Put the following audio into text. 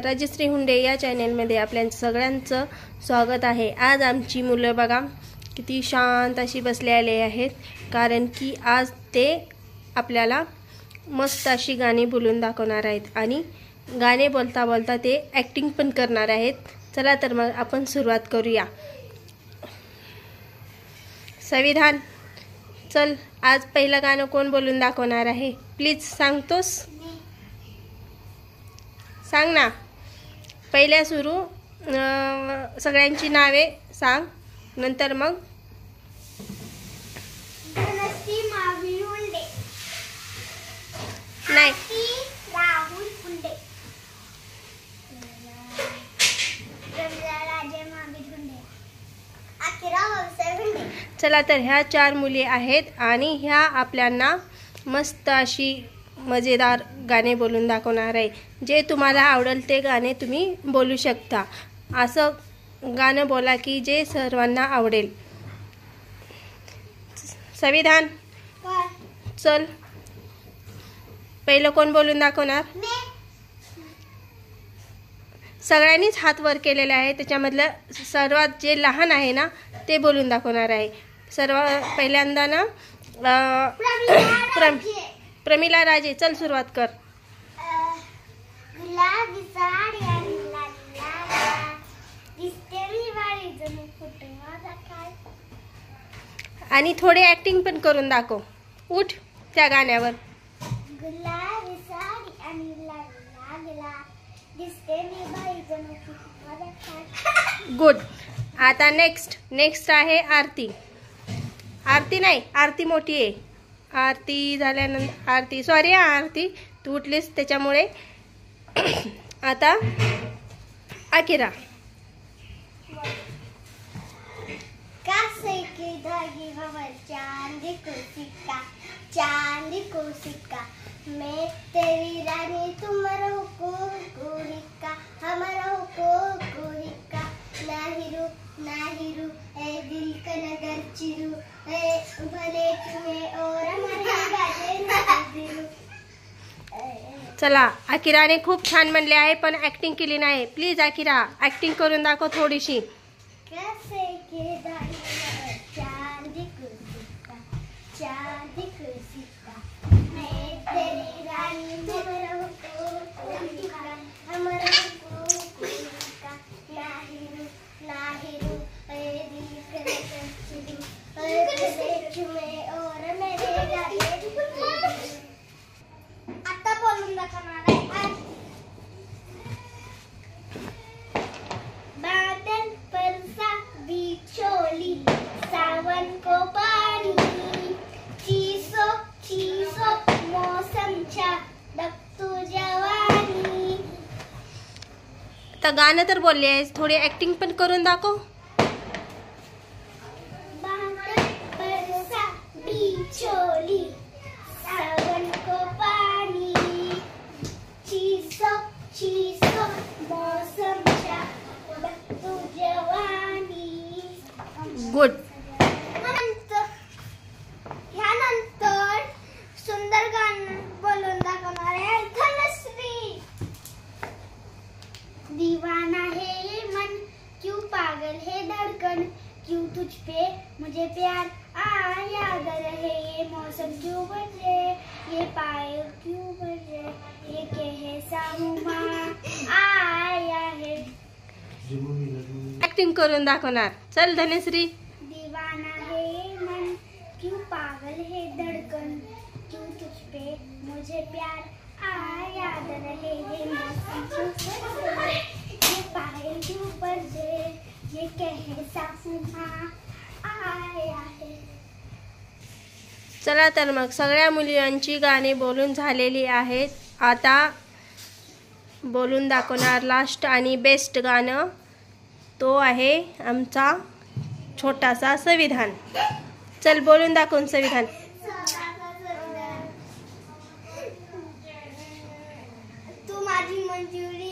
राजश्री हुंडे या चॅनेलमध्ये आपल्या सगळ्यांचं स्वागत आहे। आज आमची मुलं बघा किती शांत अशी बसलेले आहेत, कारण की आज ते आपल्याला मस्त अशी गाणी बोलून दाखवणार आहेत आणि गाणे बोलता बोलता ते ॲक्टिंग पण करणार आहेत। चला तर मग आपण सुरुवात करूया। संविधान, चल आज पहिलं गाणं कोण बोलून दाखवणार आहे? प्लीज सांगतोस? सांग ना। पहिल्या सुरू सगळ्यांची नावे सांग, नंतर मग नाही राहुल हुंडे, चला तर ह्या 4 मुली आहेत आणि ह्या आपल्याला मस्त अशी मजेदार गाणे बोलून दाखवणार आहे। जे तुम्हाला आवडेल ते गाणे तुम्ही बोलू शकता। असं गाणं बोला की जे सर्वांना आवडेल। संविधान, चल पहिलं कोण बोलून दाखवणार? सगळ्यांनीच हात वर केलेले आहे, त्याच्यामधलं सर्वात जे लहान आहे ना ते बोलून दाखवणार आहे। पहिल्यांदा ना प्रमिला राजे, चल सुरुवात कर। आणि थोडी ॲक्टिंग पण करून दाखव, उठ त्या गाण्यावर। गुड। आता नेक्स्ट आहे आरती। आरती नाही, आरती मोठी आहे। आरती झाल्यानंतर आरती तू उठलीस त्याच्यामुळे आता अकिरा। चांदी को सिक्का, मैं तेरी रानी तुम रहो कोहिका, हमारा हो कोहिका, नाहिरू ए दिल का नगर चिरू, ए भले तुम्हें और हमारे दिल। चला, अकिराने खूप छान म्हणले आहे पण ॲक्टिंग केली नाही। प्लीज अकिरा ॲक्टिंग करून दाखव थोडीशी। चांदी को सिक्का, मैं तेरी रानी तुम रहो कोहिका, हमारा हो कोहिका, नाहिरू ए दिल का नगर चिरू, ए भले तुम्हें और मेरे आता बोलून दाखवणार आहे। बादल पर सा बिछोली, सावन को पानी, चीसो मौसम छा दक्तू जवानी। आता गाणं तर बोलले आहेस, थोडी ॲक्टिंग पण करून दाखव। बादल पर सा बिछोली, सावन को पानी, चीसो मौसम छा दक्तू जवानी। गुड। ह्यानंतर सुंदर गाणं बोलून दाखवणार आहे धनश्री। दीवाना है ये मन, क्यों पागल है धड़कन, क्यों तुझ पे मुझे प्यार आया रहे, ये मौसम क्यों बदले, ये पायल क्यों बदले, ये कहे सामुमा आया है। ॲक्टिंग करून दाखवणार, चल धनश्री। दीवाना है ये मन, क्यों पागल है धड़कन, क्यों तुझ पे मुझे प्यार आया रहे, ये मौसम क्यों बदले, ये पायल क्यों बदले, ये कहे सासुमा आया है। चला तर मग सगळ्या मुलींची गाणी बोलून झालेली आहेत। आता बोलून दाखवणार लास्ट आणि बेस्ट गाणं, तो आहे आमचा छोटासा संविधान। चल बोलून दाखवून संविधान। तू माझी मंजुरी